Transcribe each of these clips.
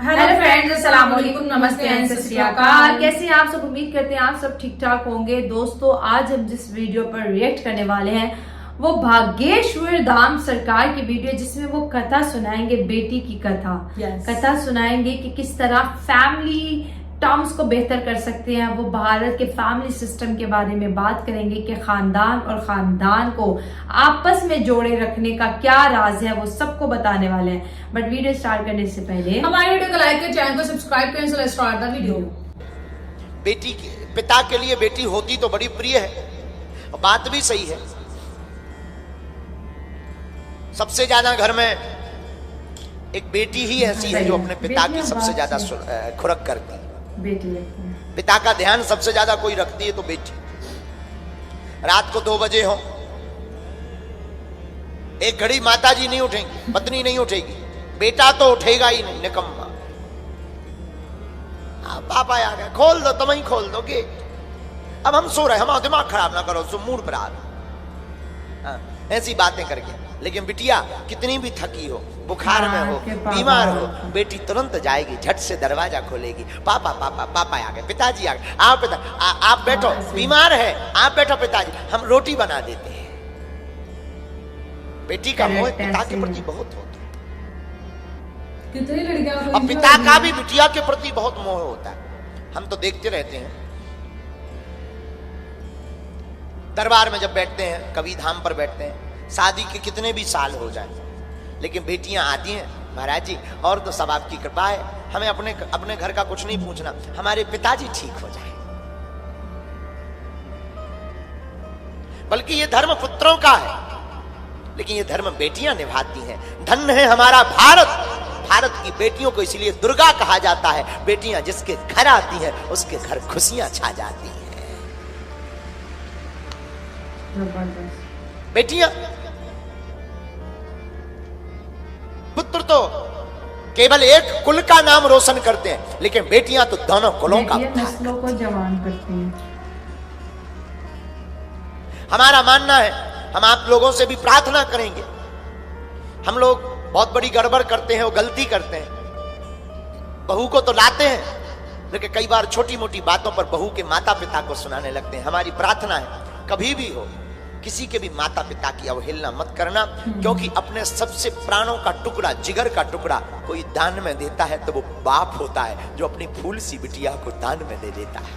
Hello friends, अस्सलाम वालेकुम, नमस्ते एंड सत श्री अकाल। कैसे हैं आप सब? उम्मीद करते हैं आप सब ठीक ठाक होंगे। दोस्तों, आज हम जिस वीडियो पर रिएक्ट करने वाले हैं वो भाग्येश्वर धाम सरकार की वीडियो, जिसमें वो कथा सुनाएंगे, बेटी की कथा। कथा सुनाएंगे कि किस तरह फैमिली टर्म्स को बेहतर कर सकते हैं। वो भारत के फैमिली सिस्टम के बारे में बात करेंगे कि खानदान और खानदान को आपस में जोड़े रखने का क्या राज है, वो सबको बताने वाले हैं। बट वीडियो स्टार्ट करने से पहले हमारे वीडियो को लाइक करें, चैनल को सब्सक्राइब करें। So let's start the video. बेटी पिता के लिए बेटी होती तो बड़ी प्रिय है, और बात भी सही है। सबसे ज्यादा घर में एक बेटी ही ऐसी है जो अपने पिता की सबसे ज्यादा खुरक करती है। बेटी पिता का ध्यान सबसे ज्यादा कोई रखती है तो बेटी। रात को 2 बजे हो, एक घड़ी माता जी नहीं उठेंगी, पत्नी नहीं उठेगी, बेटा तो उठेगा ही नहीं, निकम्मा। पापा आ गए, खोल दो, तुम ही खोल दो गेट, अब हम सो रहे, हमारा दिमाग खराब ना करो, मूड पर आ रहा। ऐसी बातें करके। लेकिन बिटिया कितनी भी थकी हो, बुखार में हो, बीमार हो, बेटी तुरंत जाएगी, झट से दरवाजा खोलेगी, पापा पापा पापा आ गए, पिताजी आ गए, आओ पिता आप बैठो, बीमार है आप बैठो पिताजी, हम रोटी बना देते हैं। बेटी का मोह पिता के प्रति बहुत होता है, कितनी लड़कियां और पिता का भी बिटिया के प्रति बहुत मोह होता है। हम तो देखते रहते हैं, दरबार में जब बैठते हैं, कभी धाम पर बैठते हैं, शादी के कितने भी साल हो जाए, लेकिन बेटियां आती हैं, महाराज जी और तो सब आपकी कृपा है, हमें अपने घर का कुछ नहीं पूछना, हमारे पिताजी ठीक हो जाए। बल्कि ये धर्म पुत्रों का है, लेकिन ये धर्म बेटियां निभाती हैं। धन्य है हमारा भारत, भारत की बेटियों को इसलिए दुर्गा कहा जाता है। बेटियां जिसके घर आती हैं उसके घर खुशियां छा जाती हैं। बेटियां, पुत्र तो केवल एक कुल का नाम रोशन करते हैं, लेकिन बेटियां तो दोनों कुलों का नस्लों को जवान करती हैं। हमारा मानना है, हम आप लोगों से भी प्रार्थना करेंगे। हम लोग बहुत बड़ी गड़बड़ करते हैं और गलती करते हैं। बहू को तो लाते हैं, लेकिन कई बार छोटी मोटी बातों पर बहू के माता पिता को सुनाने लगते हैं। हमारी प्रार्थना है, कभी भी हो किसी के भी माता पिता की अवहेलना मत करना, क्योंकि अपने सबसे प्राणों का टुकड़ा, जिगर का टुकड़ा कोई दान में देता है तो वो बाप होता है जो अपनी फूल सी बिटिया को दान में दे देता है।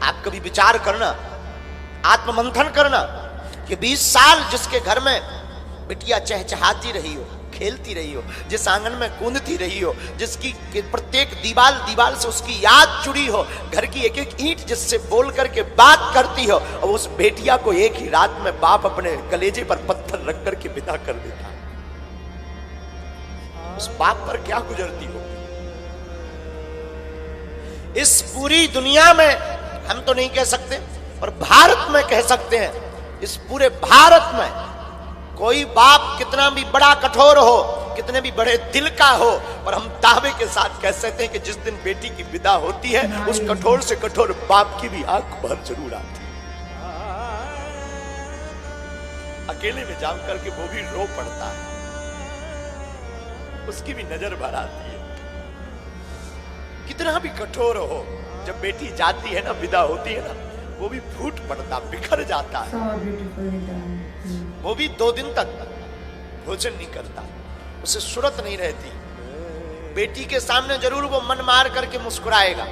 आप कभी विचार करना, आत्ममंथन करना कि 20 साल जिसके घर में बिटिया चहचहाती रही हो, खेलती रही हो, जिस आंगन में कूदती रही हो, जिसकी प्रत्येक दीवार से उसकी याद जुड़ी हो, घर की एक एक ईंट जिससे बोल करके बात करती हो, और उस बेटिया को एक ही रात में बाप अपने कलेजे पर पत्थर रख करके विदा कर देता है। उस बाप पर क्या गुजरती हो? इस पूरी दुनिया में हम तो नहीं कह सकते, पर भारत में कह सकते हैं, इस पूरे भारत में कोई बाप कितना भी बड़ा कठोर हो, कितने भी बड़े दिल का हो, पर हम दावे के साथ कह सकते हैं कि जिस दिन बेटी की विदा होती है, उस कठोर से कठोर बाप की भी आंख भर जरूर आती है। अकेले में जाम करके वो भी रो पड़ता है, उसकी भी नजर भर आती है। कितना भी कठोर हो, जब बेटी जाती है ना, विदा होती है ना, वो भी फूट पड़ता, बिखर जाता है। वो भी 2 दिन तक भोजन नहीं करता, उसे सुरत नहीं रहती। बेटी के सामने जरूर वो मन मार करके मुस्कुराएगा।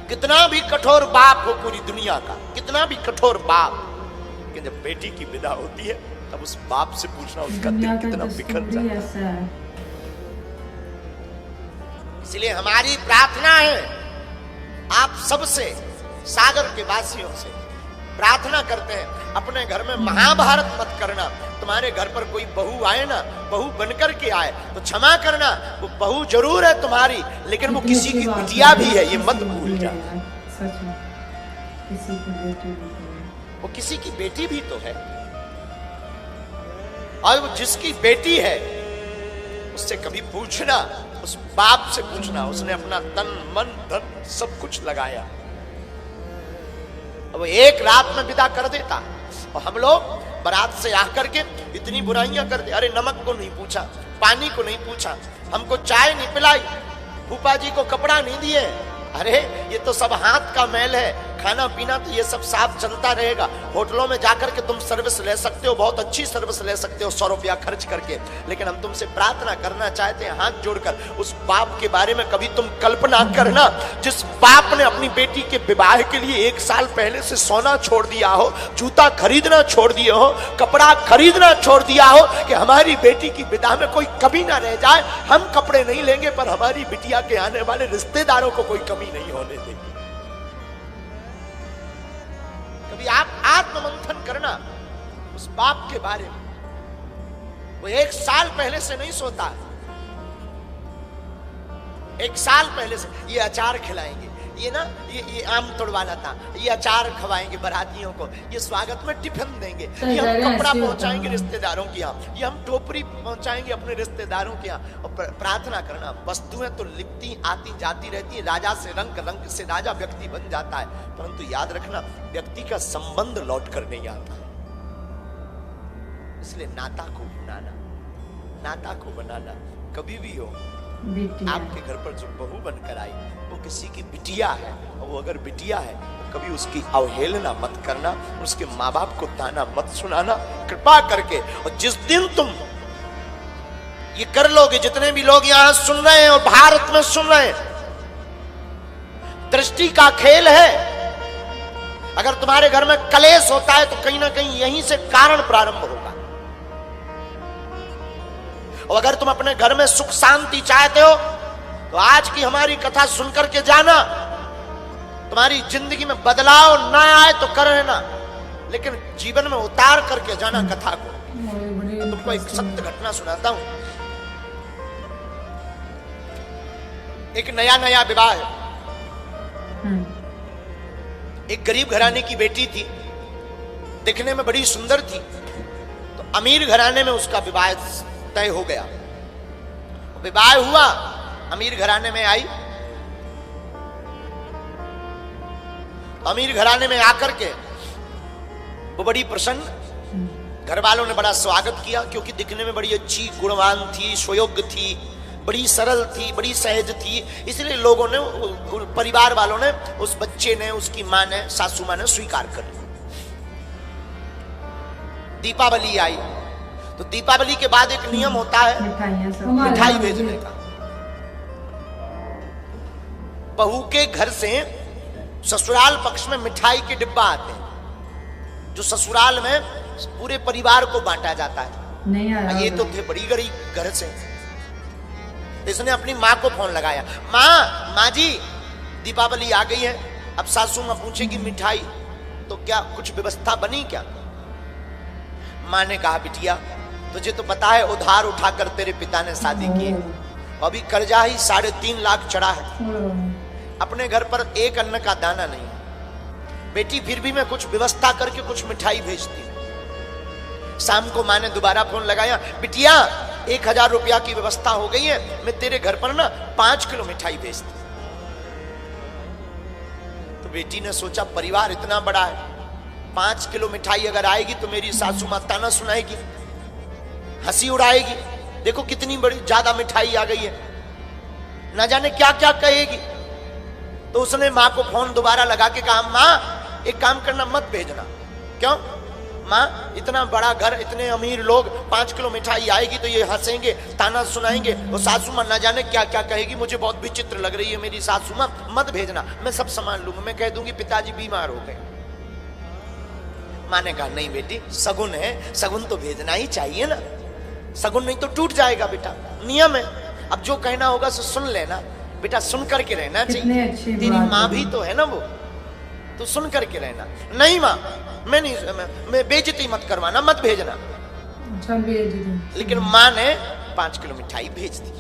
कितना भी कठोर बाप हो पूरी दुनिया का, कितना भी कठोर बाप, कि जब बेटी की विदा होती है तब उस बाप से पूछना उसका दिल कितना बिखर जाता है। इसलिए हमारी प्रार्थना है आप सबसे, सागर के वासियों से प्रार्थना करते हैं, अपने घर में महाभारत मत करना। तुम्हारे घर पर कोई बहू आए ना, बहू बनकर के आए तो क्षमा करना, वो बहू जरूर है तुम्हारी, लेकिन वो किसी की बिटिया भी है, ये मत भूल जाना। वो किसी की बेटी भी तो है, और वो जिसकी बेटी है उससे कभी पूछना, उस बाप से पूछना, उसने अपना तन मन धन सब कुछ लगाया, अब एक रात में विदा कर देता। और हम लोग बारात से आकर के इतनी बुराइयां कर दे। अरे नमक को नहीं पूछा, पानी को नहीं पूछा, हमको चाय नहीं पिलाई, फूफा जी को कपड़ा नहीं दिए। अरे ये तो सब हाथ का मैल है, खाना पीना तो ये सब साफ चलता रहेगा। होटलों में जाकर के तुम सर्विस ले सकते हो, बहुत अच्छी सर्विस ले सकते हो 100 रुपया खर्च करके, लेकिन हम तुमसे प्रार्थना करना चाहते हैं हाथ जोड़कर, उस बाप के बारे में कभी तुम कल्पना करना जिस बाप ने अपनी बेटी के विवाह के लिए 1 साल पहले से सोना छोड़ दिया हो, जूता खरीदना छोड़ दिए हो, कपड़ा खरीदना छोड़ दिया हो कि हमारी बेटी की विदा में कोई कमी ना रह जाए। हम कपड़े नहीं लेंगे पर हमारी बिटिया के आने वाले रिश्तेदारों को कोई कमी नहीं होने देंगे। कभी आप आत्ममंथन करना उस बाप के बारे में। वो 1 साल पहले से नहीं सोता है, 1 साल पहले से ये अचार खिलाएंगे, ये ना ये आम तोड़वाना था, ये अचार खवाएंगे बारातियों को, ये स्वागत में टिफिन देंगे, ये हम कपड़ा पहुंचाएंगे रिश्तेदारों के यहाँ, ये हम टोपरी पहुंचाएंगे अपने रिश्तेदारों के यहाँ। और प्रार्थना करना, वस्तुएं तो लिपती आती जाती रहती है, राजा से रंग, रंग से राजा व्यक्ति बन जाता है, परंतु याद रखना व्यक्ति का संबंध लौट कर नहीं आता है। इसलिए नाता को बनाना, नाता को बनाना कभी भी हो। आपके घर पर जो बहू बनकर आई वो किसी की बिटिया है, और वो अगर बिटिया है तो कभी उसकी अवहेलना मत करना, उसके माँ बाप को ताना मत सुनाना कृपा करके। और जिस दिन तुम ये कर लोगे, जितने भी लोग यहां सुन रहे हैं और भारत में सुन रहे हैं, दृष्टि का खेल है। अगर तुम्हारे घर में कलेश होता है तो कहीं ना कहीं यहीं से कारण प्रारंभ होगा। और अगर तुम अपने घर में सुख शांति चाहते हो तो आज की हमारी कथा सुनकर के जाना। तुम्हारी जिंदगी में बदलाव ना आए तो कर लेना, लेकिन जीवन में उतार करके जाना कथा को। मैं तुमको एक सत्य घटना सुनाता हूं। एक नया नया विवाह है, एक गरीब घराने की बेटी थी, दिखने में बड़ी सुंदर थी, तो अमीर घराने में उसका विवाह तय हो गया। विवाह हुआ, अमीर घराने में आई, अमीर घराने में आकर के वो बड़ी प्रसन्न, घर वालों ने बड़ा स्वागत किया क्योंकि दिखने में बड़ी अच्छी, गुणवान थी, सुयोग्य थी, बड़ी सरल थी, बड़ी सहज थी, इसलिए लोगों ने, परिवार वालों ने, उस बच्चे ने, उसकी मां ने, सासू मां ने स्वीकार कर लिया। दीपावली आई तो दीपावली के बाद एक नियम होता है मिठाई भेजने का। बहू के घर से ससुराल पक्ष में मिठाई के डिब्बा आते हैं जो ससुराल में पूरे परिवार को बांटा जाता है। नहीं आ ये तो थे बड़ी गरीब घर से। इसने अपनी माँ को फोन लगाया, माँ जी दीपावली आ गई है, अब सासू माँ पूछेगी मिठाई, तो क्या कुछ व्यवस्था बनी क्या? माँ ने कहा बिटिया तुझे तो पता है उधार उठाकर तेरे पिता ने शादी की है, अभी कर्जा ही 3.5 लाख चढ़ा है, अपने घर पर एक अन्न का दाना नहीं है। बेटी फिर भी मैं कुछ व्यवस्था करके कुछ मिठाई भेजती हूँ। शाम को माँ ने दोबारा फोन लगाया, बिटिया 1000 रुपया की व्यवस्था हो गई है, मैं तेरे घर पर ना 5 किलो मिठाई भेजती। तो बेटी ने सोचा परिवार इतना बड़ा है, 5 किलो मिठाई अगर आएगी तो मेरी सासू माँ ताना सुनाएगी, हंसी उड़ाएगी, देखो कितनी बड़ी ज्यादा मिठाई आ गई है, ना जाने क्या क्या कहेगी। तो उसने माँ को फोन दोबारा लगा के कहा, माँ एक काम करना मत भेजना। क्यों? माँ इतना बड़ा घर, इतने अमीर लोग, 5 किलो मिठाई आएगी तो ये हंसेंगे, ताना सुनाएंगे, वो सासू माँ ना जाने क्या क्या कहेगी, मुझे बहुत विचित्र लग रही है मेरी सासू माँ, मत भेजना, मैं सब संभाल लूंगा, मैं कह दूंगी पिताजी बीमार हो गए। माँ ने कहा नहीं बेटी सगुन है, सगुन तो भेजना ही चाहिए ना, सगुन नहीं तो टूट जाएगा बेटा, नियम है, अब जो कहना होगा सो सुन लेना बेटा, सुन करके रहना चाहिए, तेरी माँ भी तो है ना वो, तो सुन करके रहना। नहीं माँ मैं नहीं, मैं बेइज्जती मत करवाना, मत भेजना। लेकिन माँ ने 5 किलो मिठाई भेज दी।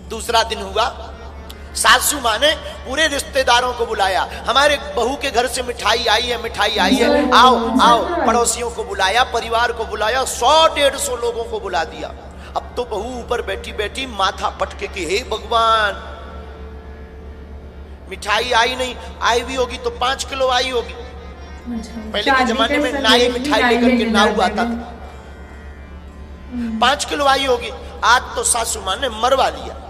दूसरा दिन हुआ, सासू माँ ने पूरे रिश्तेदारों को बुलाया, हमारे बहू के घर से मिठाई आई है, मिठाई आई है, आओ आओ, पड़ोसियों को बुलाया, परिवार को बुलाया, 100-150 लोगों को बुला दिया। अब तो बहू ऊपर बैठी बैठी माथा पटके कि हे भगवान मिठाई आई नहीं, आई भी होगी तो 5 किलो आई होगी, पहले के जमाने में नाई मिठाई लेकर के नाऊ आता था। 5 किलो आई होगी। आज तो सासू माँ ने मरवा लिया।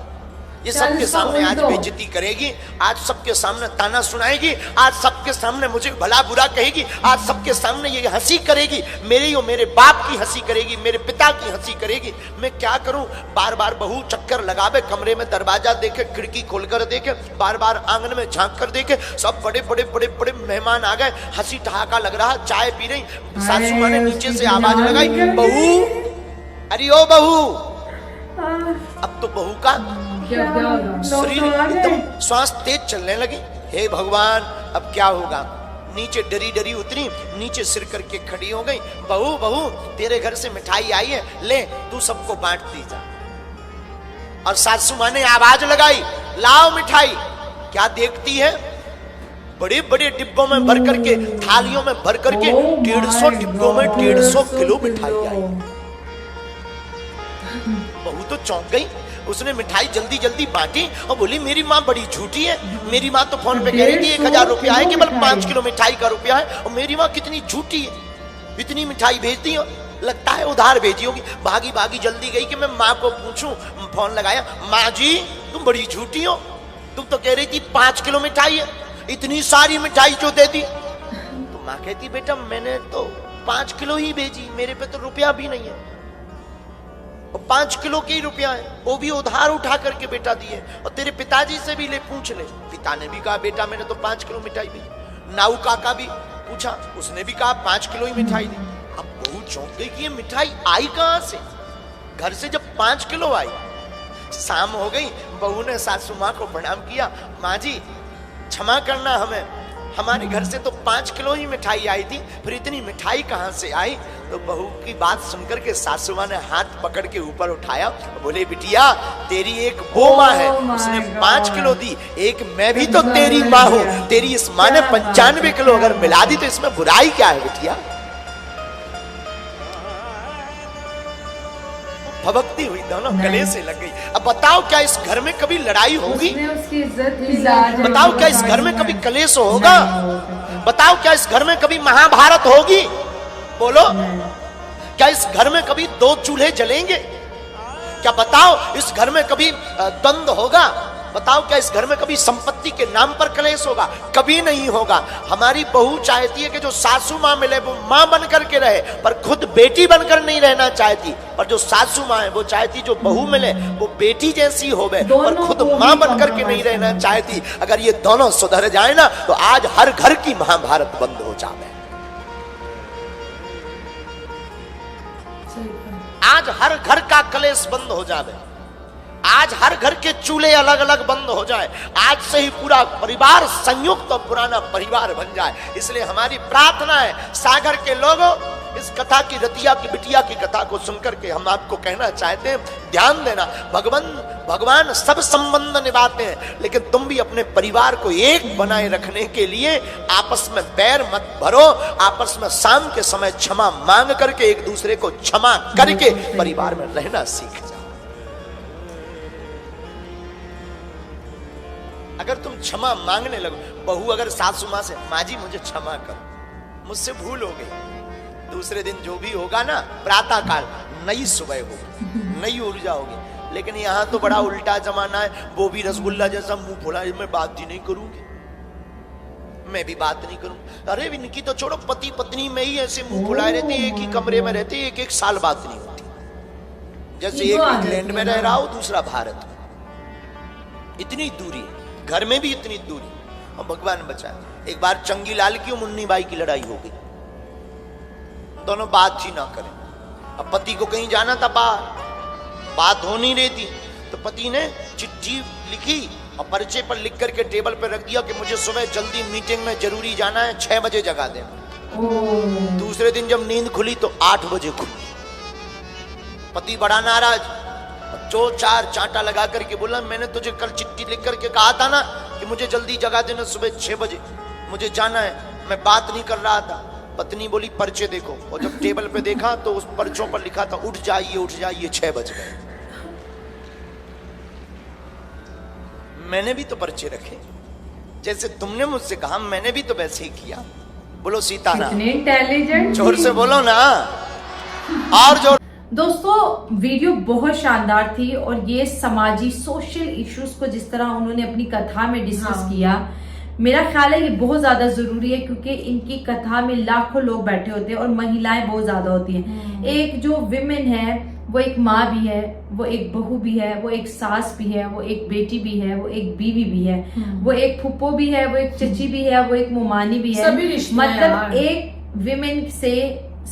ये सबके सामने आज बेइज्जती करेगी, आज सबके सामने ताना सुनाएगी, आज सबके सामने मुझे भला बुरा कहेगी, आज सबके सामने ये हंसी करेगी, मेरी और मेरे बाप की हंसी करेगी, मेरे पिता की हंसी करेगी। मैं क्या करूं? बार बार बहू चक्कर लगावे, कमरे में दरवाजा देखे, खिड़की खोलकर देखे, बार बार आंगन में झांक कर देखे। सब बड़े बड़े बड़े बड़े मेहमान आ गए, हंसी ठहाका लग रहा, चाय पी रही। सासू माँ ने नीचे से आवाज लगाई, बहू, अरे ओ बहू। अब तो बहू का शरीर एकदम श्वास तेज चलने लगी। हे भगवान, अब क्या होगा? नीचे डरी डरी उतरी, नीचे सिर करके खड़ी हो गई। बहू बहू, तेरे घर से मिठाई आई है, ले तू सबको बांट दी जा। और सासू माँ ने आवाज लगाई, लाओ मिठाई। क्या देखती है? बड़े बड़े डिब्बों में भर करके, थालियों में भर करके 150 डिब्बों में 150 किलो मिठाई आई। बहू तो चौंक गई। उसने मिठाई जल्दी जल्दी बांटी और बोली, मेरी माँ बड़ी झूठी है। मेरी माँ तो फोन पे कह रही थी 1000 रुपया है, केवल 5 किलो मिठाई का रुपया है। और मेरी माँ कितनी झूठी है, इतनी मिठाई भेजती हो, लगता है उधार भेजी होगी। भागी भागी जल्दी गई कि मैं माँ को पूछूं। फोन लगाया, माँ जी तुम बड़ी झूठी हो, तुम तो कह रही थी 5 किलो मिठाई है, इतनी सारी मिठाई जो दे दी। तो माँ कहती, बेटा मैंने तो 5 किलो ही भेजी, मेरे पे तो रुपया भी नहीं है। 5 किलो के ही रुपया है, वो भी उधार उठा करके बेटा दिए। और तेरे पिताजी से भी ले पूछ ले। पिता ने भी कहा, बेटा मैंने तो 5 किलो मिठाई दी। नाऊ काका भी पूछा, उसने भी कहा 5 किलो ही मिठाई दी। अब बहू चौंक गई कि ये मिठाई आई कहां से? घर से जब 5 किलो आई। शाम हो गई, बहू ने सासू माँ को प्रणाम किया, माँ जी क्षमा करना, हमारे घर से तो 5 किलो ही मिठाई आई थी, फिर इतनी मिठाई कहां से आई? तो बहू की बात सुनकर के सासू माँ ने हाथ पकड़ के ऊपर उठाया, बोले, बिटिया तेरी एक वो माँ है, उसने 5 किलो दी, एक मैं भी तो तेरी माँ हूं। तेरी इस माँ ने 95 किलो अगर मिला दी तो इसमें बुराई क्या है बिटिया? भभकती हुई दोनों गले से लग गई। अब बताओ, क्या इस घर में कभी लड़ाई होगी? बताओ, क्या इस घर में कभी कलेश होगा? बताओ, क्या इस घर में कभी महाभारत होगी? बोलो, क्या इस घर में कभी 2 चूल्हे जलेंगे? क्या बताओ, इस घर में कभी द्वंद्व होगा? बताओ, क्या इस घर में कभी संपत्ति के नाम पर कलेश होगा? कभी नहीं होगा। हमारी बहू चाहती है कि जो सासू माँ मिले वो माँ बनकर के रहे, पर खुद बेटी बनकर नहीं रहना चाहती। और जो सासू माँ है वो चाहती जो बहू मिले वो बेटी जैसी होवे, पर खुद माँ बनकर के नहीं रहना चाहती। अगर ये दोनों सुधर जाए ना तो आज हर घर की महाभारत बंद हो जाए। आज हर घर का कलेश बंद हो जाए, आज हर घर के चूल्हे अलग अलग बंद हो जाए, आज से ही पूरा परिवार संयुक्त और पुराना परिवार बन जाए। इसलिए हमारी प्रार्थना है, सागर के लोगों, इस कथा की, रतिया की बिटिया की कथा को सुनकर के हम आपको कहना चाहते हैं, ध्यान देना। भगवान सब संबंध निभाते हैं, लेकिन तुम भी अपने परिवार को एक बनाए रखने के लिए आपस में बैर मत भरो। आपस में शाम के समय क्षमा मांग करके, एक दूसरे को क्षमा करके परिवार में रहना सीख जाओ। अगर तुम क्षमा मांगने लगो, बहू अगर सासू माँ से, माँ जी मुझे क्षमा करो, मुझसे भूल हो गई, दूसरे दिन जो भी होगा ना, प्रातः काल नई सुबह होगी, नई ऊर्जा होगी। लेकिन यहाँ तो बड़ा उल्टा जमाना है, वो भी रसगुल्ला जैसा मुंह फुला, मैं बात ही नहीं करूंगी, मैं भी बात नहीं करूंगी। अरे इनकी तो छोड़ो, पति पत्नी में ही ऐसे मुंह फुलाए रहते, एक ही कमरे में रहते, एक साल बात नहीं होती। जैसे एक इंग्लैंड में रह रहा हो, दूसरा भारत में, इतनी दूरी, घर में भी इतनी दूरी। और भगवान बचाए, एक बार चंगी लाल की और मुन्नी बाई की लड़ाई हो गई, दोनों बात ही ना करें। अब पति को कहीं जाना था, बात हो नहीं रही थी, तो पति ने चिट्ठी लिखी और पर्चे पर लिख करके टेबल पर रख दिया कि मुझे सुबह जल्दी मीटिंग में जरूरी जाना है, 6 बजे जगा देना। दूसरे दिन जब नींद खुली तो 8 बजे खुली। पति बड़ा नाराज, जो 4 चांटा लगा करके बोला, मैंने तुझे कल चिट्ठी लिख करके कहा था ना कि मुझे जल्दी जगा देना, सुबह 6 बजे मुझे जाना है, मैं बात नहीं कर रहा था। पत्नी बोली, पर्चे देखो। और जब टेबल पे देखा तो उस पर्चों पर लिखा था, उठ जाइए 6 बज गए। मैंने भी तो पर्चे रखे, जैसे तुमने मुझसे कहा मैंने भी तो वैसे ही किया। बोलो सीताराम। इतने इंटेलिजेंट। जोर से बोलो ना, और जोर। दोस्तों वीडियो बहुत शानदार थी और ये समाजी सोशल इश्यूज को जिस तरह उन्होंने अपनी कथा में डिस्कस किया, मेरा ख्याल है ये बहुत ज्यादा जरूरी है, क्योंकि इनकी कथा में लाखों लोग बैठे होते हैं और महिलाएं बहुत ज्यादा होती हैं। एक जो विमेन है वो एक माँ भी है, वो एक बहू भी है, वो एक सास भी है, वो एक बेटी भी है, वो एक बीवी भी है, वो एक फुप्पो भी है, वो एक चची भी है, वो एक मुमानी भी है। सभी रिश्ते हैं मतलब यार। एक विमेन से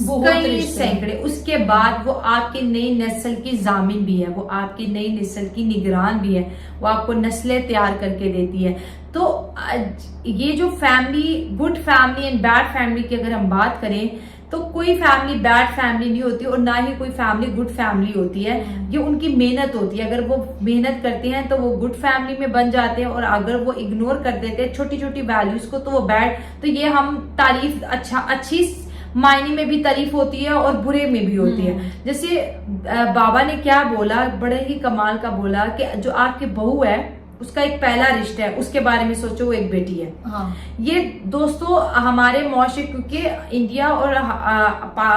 बहुत कई रिश्ते हैं। सैकड़े, उसके बाद वो आपकी नई नस्ल की जामिन भी है, वो आपकी नई नस्ल की निगरान भी है, वो आपको नस्लें तैयार करके देती है। तो ये जो family, good family and bad family की अगर हम बात करें तो कोई फैमिली बैड फैमिली नहीं होती और ना ही कोई फैमिली गुड फैमिली होती है। ये उनकी मेहनत होती है, अगर वो मेहनत करते हैं तो वो गुड फैमिली में बन जाते हैं, और अगर वो इग्नोर कर देते हैं छोटी छोटी वैल्यूज को तो वो बैड। तो ये हम तारीफ अच्छी मायने में भी तारीफ होती है और बुरे में भी होती है। जैसे बाबा ने क्या बोला, बड़े ही कमाल का बोला कि जो आपकी बहू है उसका एक पहला रिश्ता है, उसके बारे में सोचो, वो एक बेटी है। ये दोस्तों हमारे मुआशरे, क्योंकि इंडिया और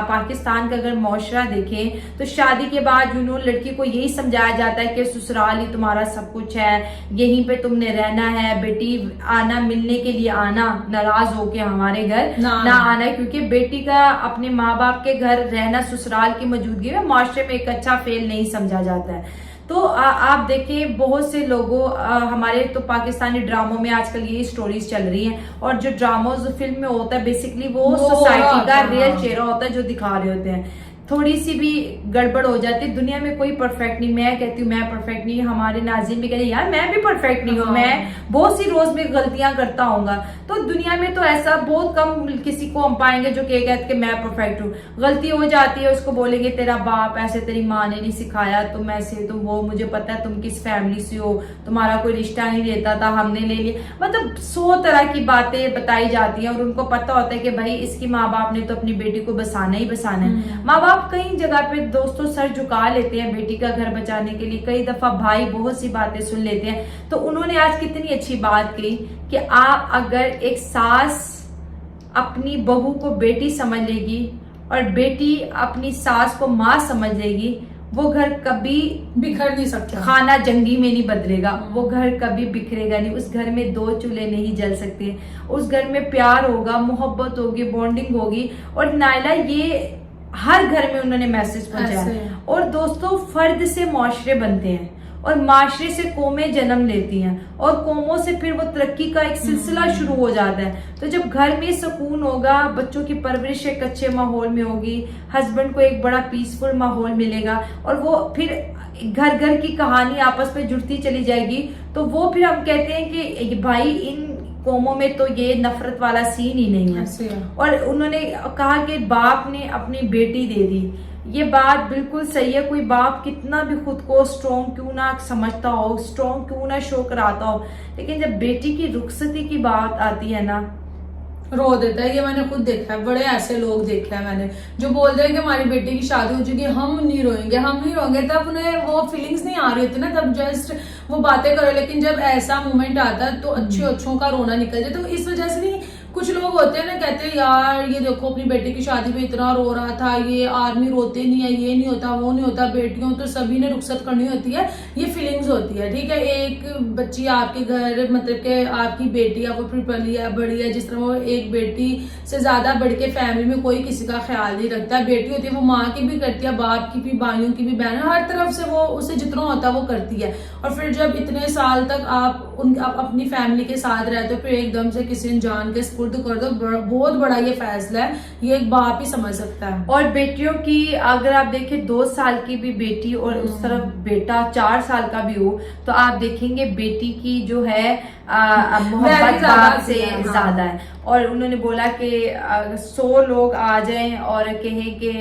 पाकिस्तान का अगर मुआशरा देखें तो शादी के बाद लड़की को यही समझाया जाता है कि ससुराल ही तुम्हारा सब कुछ है, यहीं पे तुमने रहना है, बेटी आना मिलने के लिए आना, नाराज होके हमारे घर ना आना, क्योंकि बेटी का अपने माँ बाप के घर रहना ससुराल की मौजूदगी में मुआशरे में एक अच्छा फेल नहीं समझा जाता है। तो आप देखें बहुत से लोगों हमारे तो पाकिस्तानी ड्रामों में आजकल ये स्टोरीज चल रही हैं, और जो ड्रामोज फिल्म में होता है बेसिकली वो सोसाइटी का रियल चेहरा होता है जो दिखा रहे होते हैं। थोड़ी सी भी गड़बड़ हो जाती है, दुनिया में कोई परफेक्ट नहीं, मैं कहती हूँ मैं परफेक्ट नहीं, हमारे नाज़रीन भी कहते हैं यार मैं भी परफेक्ट नहीं हूँ, मैं बहुत सी रोज में गलतियां करता हूँगा। तो दुनिया में तो ऐसा बहुत कम किसी को हम पाएंगे जो कहते कि मैं परफेक्ट हूँ। गलती हो जाती है, उसको बोलेंगे तेरा बाप ऐसे, तेरी माँ ने नहीं सिखाया, तुम ऐसे, तुम वो, मुझे पता है तुम किस फैमिली से हो, तुम्हारा कोई रिश्ता नहीं रहता था, हमने ले लिया। मतलब 100 तरह की बातें बताई जाती हैं और उनको पता होता है कि भाई इसकी माँ बाप ने तो अपनी बेटी को बसाना ही बसाना है। माँ बाप कई जगह पे दोस्तों सर झुका लेते हैं बेटी का घर बचाने के लिए, कई दफा भाई बहुत सी बातें सुन लेते हैं। तो उन्होंने आज कितनी अच्छी बात कही कि आप अगर एक सास अपनी बहू को बेटी समझ लेगी और बेटी अपनी सास को माँ समझ लेगी, वो घर कभी बिखर नहीं सकता, खाना जंगी में नहीं बदलेगा, वो घर कभी बिखरेगा नहीं। उस घर में 2 चूल्हे नहीं जल सकते, उस घर में प्यार होगा, मोहब्बत होगी, बॉन्डिंग होगी। और नायला ये हर घर में उन्होंने मैसेज पहुंचाया। और दोस्तों फर्द से मुआशरे बनते हैं और माशरे से कौमें जन्म लेती हैं और कौमों से फिर वो तरक्की का एक सिलसिला शुरू हो जाता है। तो जब घर में सुकून होगा, बच्चों की परवरिश एक अच्छे माहौल में होगी, हस्बैंड को एक बड़ा पीसफुल माहौल मिलेगा और वो फिर घर घर की कहानी आपस में जुड़ती चली जाएगी। तो वो फिर हम कहते हैं कि भाई इन कौमों में तो ये नफरत वाला सीन ही नहीं है। और उन्होंने कहा कि बाप ने अपनी बेटी दे दी, ये बात बिल्कुल सही है। कोई बाप कितना भी खुद को स्ट्रॉन्ग क्यों ना समझता हो, स्ट्रॉन्ग क्यों ना शो कराता हो, लेकिन जब बेटी की रुखसती की बात आती है ना, रो देता है। ये मैंने खुद देखा है, बड़े ऐसे लोग देखे हैं मैंने जो बोलते हैं कि हमारी बेटी की शादी हो चुकी है, हम नहीं रोएंगे, हम नहीं रोएंगे। तब उन्हें वो फीलिंग्स नहीं आ रही होती ना, तब जस्ट वो बातें करो। लेकिन जब ऐसा मोमेंट आता है तो अच्छों का रोना निकल जाए। तो इस वजह से नहीं, कुछ लोग होते हैं ना, कहते हैं यार ये देखो अपनी बेटी की शादी पे इतना रो रहा था, ये आर्मी रोते नहीं है, ये नहीं होता, वो नहीं होता। बेटियों तो सभी ने रुखसत करनी होती है, ये फीलिंग्स होती है, ठीक है। एक बच्ची आपके घर, मतलब कि आपकी बेटी है, वो फिर पली है, बड़ी है, जिस तरह वो एक बेटी से ज्यादा बढ़ के फैमिली में कोई किसी का ख्याल नहीं रखता। बेटी होती है वो माँ की भी करती है, बाप की भी, भाइयों की भी, बहन, हर तरफ से वो उसे जितना होता है वो करती है। और फिर जब इतने साल तक आप अपनी फैमिली के साथ रहते हो, फिर एकदम से किसी अनजान के स्पुर्द कर दो, बहुत बड़ा ये फैसला है, ये एक बाप ही समझ सकता है। और बेटियों की अगर आप देखें 2 साल की भी बेटी और उस तरफ बेटा 4 साल का भी हो, तो आप देखेंगे बेटी की जो है मोहब्बत बाप से ज्यादा है। और उन्होंने बोला कि 100 लोग आ जाएं और कहें कि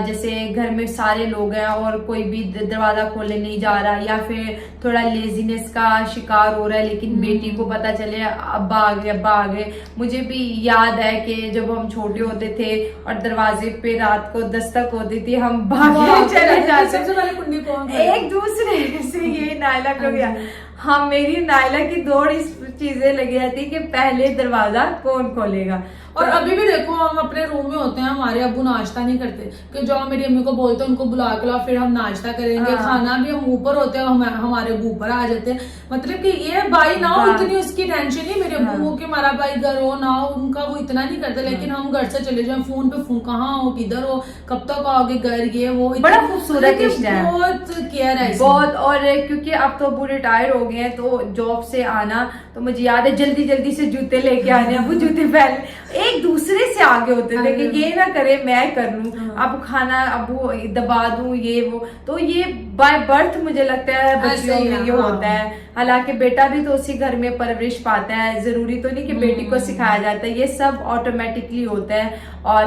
जैसे घर में सारे लोग हैं और कोई भी दरवाजा खोलने नहीं जा रहा या फिर थोड़ा लेजीनेस का शिकार हो रहा है, लेकिन बेटी को पता चले अब्बा आ गए। मुझे भी याद है कि जब हम छोटे होते थे और दरवाजे पे रात को दस्तक होती थी, हम भागे चले जाते, सबसे पहले कुंडी कौन एक दूसरे से, ये नायला को गया, हाँ, मेरी नायला की दौड़ इस चीजें लगी रहती कि पहले दरवाजा कौन खोलेगा। और अभी भी देखो हम अपने रूम में होते हैं, हमारे अब्बू नाश्ता नहीं करते कि जाओ मेरी अम्मी को बोलते हैं उनको बुला के लाओ फिर हम नाश्ता करेंगे। हाँ। खाना भी हम ऊपर होते हैं, हमारे अब्बू ऊपर आ जाते हैं। मतलब कि ये भाई ना हो इतनी उसकी टेंशन नहीं, मेरे अब्बू हो कि हमारा भाई घर हो ना हो, उनका वो इतना नहीं करते। लेकिन हम घर से चले जाए फोन पे फोन, कहाँ हो, किधर हो, कब तक आओगे घर, ये वो बड़ा खूबसूरत रिश्ता है, बहुत केयर है इसमें। बहुत। और क्योंकि अब तो अबू रिटायर हो गए हैं तो जॉब से आना, तो मुझे याद है जल्दी जल्दी से जूते लेके आने, अबू जूते पहन एक दूसरे से आगे होते थे कि ये ना करे मैं कर लूं, अब खाना अबू दबा दूं ये वो। तो ये बाय बर्थ मुझे लगता है बच्चियों में ये होता है। हालांकि बेटा भी तो उसी घर में परवरिश पाता है, जरूरी तो नहीं कि बेटी को सिखाया जाता है, ये सब ऑटोमेटिकली होता है। और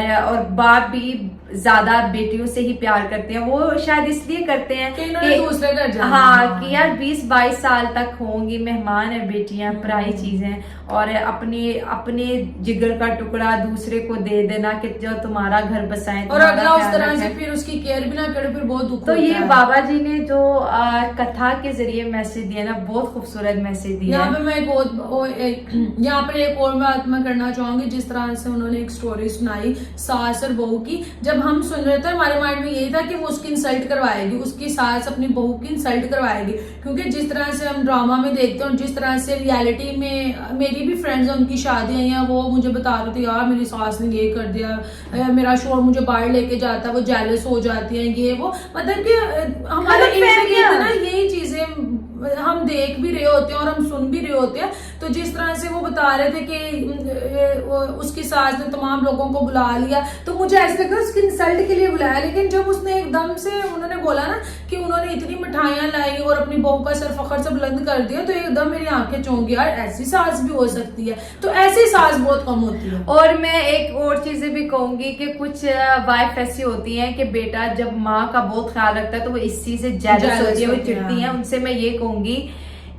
बाप भी ज्यादा बेटियों से ही प्यार करते हैं, वो शायद इसलिए करते हैं कि दूसरे घर जाना। हाँ, कि यार 20-22 साल तक होंगी, मेहमान है बेटियां, पराई चीजें, और अपने जिगर का टुकड़ा दूसरे को दे देना कि जो तुम्हारा घर बसाए। और अगर उस तरह से फिर उसकी केयर भी ना करे फिर बहुत दुख तो होता ये है। बाबा जी ने जो कथा के जरिए मैसेज दिया ना, बहुत खूबसूरत मैसेज दिया। यहाँ पे मैं यहाँ पे एक और बात मैं करना चाहूंगी, जिस तरह से उन्होंने एक स्टोरी सुनाई सास और बहू की। जब हम सुन रहे थे हमारे माइंड में यही था कि वो उसकी इंसल्ट करवाएगी, उसकी सास अपनी बहू की इंसल्ट करवाएगी, क्योंकि जिस तरह से हम ड्रामा में देखते हैं और जिस तरह से रियलिटी में, मेरी भी फ्रेंड्स हैं उनकी शादी आई है, वो मुझे बता रहे थे यार मेरी सास ने ये कर दिया, मेरा शोर मुझे बाहर लेके जाता है, वो जेलस हो जाती है, ये वो। मतलब कि हमारे ना यही चीजें हम देख भी रहे होते हैं और हम सुन भी रहे होते हैं। तो जिस तरह से वो बता रहे थे कि उसकी सास ने तमाम लोगों को बुला लिया, तो मुझे ऐसा लगता है उसकी इंसल्ट के लिए बुलाया। लेकिन जब उसने एकदम से उन्होंने बोला ना कि उन्होंने इतनी मिठाइयां लाई और अपनी बहू का सर फखर से बुलंद कर दिया, तो एकदम मेरी आंखें चौंक गई, यार ऐसी सास भी हो सकती है। तो ऐसी सास बहुत कम होती है। और मैं एक और चीजें भी कहूंगी कि कुछ वाइफ ऐसी होती हैं कि बेटा जब माँ का बहुत ख्याल रखता है तो वो इस चीज से जेलस होती है, वो चिढ़ती है। उनसे मैं ये कहूंगी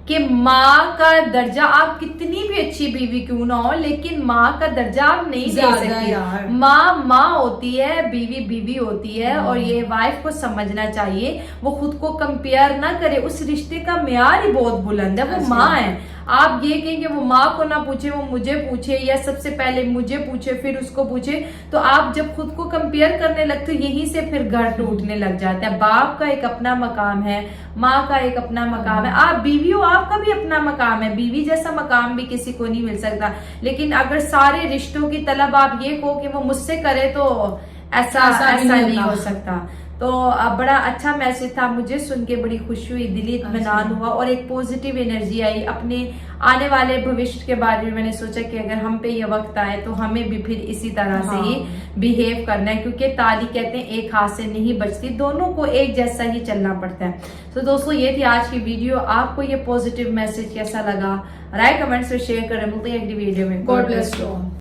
कि माँ का दर्जा, आप कितनी भी अच्छी बीवी क्यों ना हो, लेकिन माँ का दर्जा आप नहीं दे सकती। माँ माँ होती है, बीवी बीवी होती है, और ये वाइफ को समझना चाहिए। वो खुद को कंपेयर ना करे, उस रिश्ते का म्यार ही बहुत बुलंद है, वो माँ है। आप ये कहेंगे वो माँ को ना पूछे, वो मुझे पूछे, या सबसे पहले मुझे पूछे फिर उसको पूछे, तो आप जब खुद को कंपेयर करने लगते हो यहीं से फिर घर टूटने लग जाता है। बाप का एक अपना मकाम है, माँ का एक अपना मकाम है, आप बीवी हो, आपका भी अपना मकाम है। बीवी जैसा मकाम भी किसी को नहीं मिल सकता। लेकिन अगर सारे रिश्तों की तलब आप ये कहो कि वो मुझसे करे, तो ऐसा नहीं हो सकता। तो बड़ा अच्छा मैसेज था, मुझे सुन के बड़ी खुशी हुई, दिली इत्मीनान हुआ और एक पॉजिटिव एनर्जी आई। अपने आने वाले भविष्य के बारे में मैंने सोचा कि अगर हम पे ये वक्त आए तो हमें भी फिर इसी तरह से ही बिहेव करना है, क्योंकि ताली कहते हैं एक हाथ से नहीं बचती, दोनों को एक जैसा ही चलना पड़ता है। तो दोस्तों ये थी आज की वीडियो। आपको ये पॉजिटिव मैसेज कैसा लगा, राय कमेंट्स में शेयर करें। मिलते हैं अगली वीडियो में। God bless you.